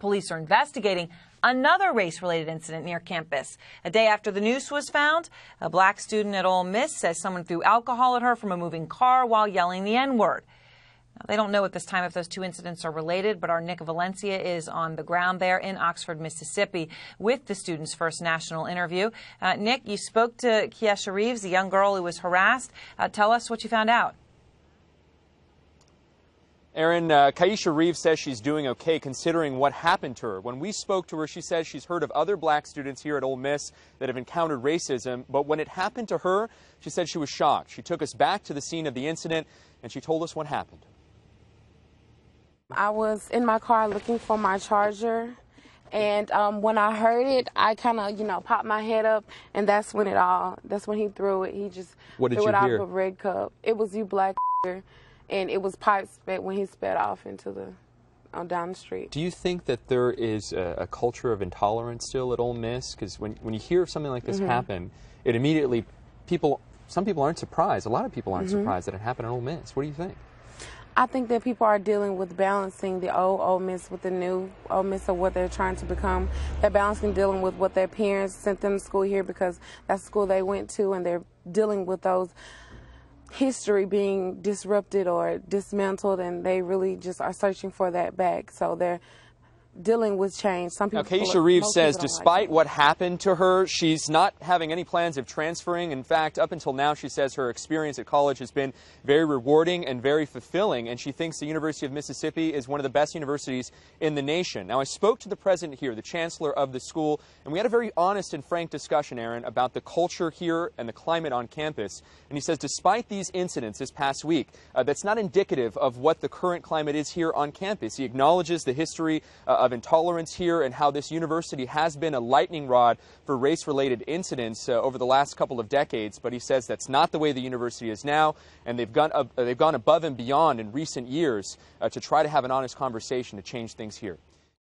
Police are investigating another race-related incident near campus. A day after the noose was found, a black student at Ole Miss says someone threw alcohol at her from a moving car while yelling the N-word. Now, they don't know at this time if those two incidents are related, but our Nick Valencia is on the ground there in Oxford, Mississippi, with the student's first national interview. Nick, you spoke to Kiesha Reeves, the young girl who was harassed. Tell us what you found out. Aaron, Kiesha Reeves says she's doing okay considering what happened to her. When we spoke to her, she says she's heard of other black students here at Ole Miss that have encountered racism, but when it happened to her, she said she was shocked. She took us back to the scene of the incident, and she told us what happened. I was in my car looking for my charger, and when I heard it, I kind of, popped my head up, and that's when he threw it. He just What did threw you it out hear? of a red cup. It was "you black," and it was pipe spit when he sped off into down the street. Do you think that there is a culture of intolerance still at Ole Miss? Because when you hear something like this happen, it immediately, some people aren't surprised. A lot of people aren't surprised that it happened at Ole Miss. What do you think? I think that people are dealing with balancing the old Ole Miss with the new Ole Miss of what they're trying to become. They're balancing dealing with what their parents sent them to school here because that's the school they went to, and they're dealing with those history being disrupted or dismantled, and they really just are searching for that back. So they're dealing with change. Some people. Now, Kiesha Reeves says despite what happened to her, she's not having any plans of transferring. In fact, up until now, she says her experience at college has been very rewarding and very fulfilling, and she thinks the University of Mississippi is one of the best universities in the nation. Now, I spoke to the president here, the chancellor of the school, and we had a very honest and frank discussion, Aaron, about the culture here and the climate on campus. And he says despite these incidents this past week, that's not indicative of what the current climate is here on campus. He acknowledges the history of intolerance here and how this university has been a lightning rod for race-related incidents over the last couple of decades. But he says that's not the way the university is now, and they've gone above and beyond in recent years to try to have an honest conversation to change things here.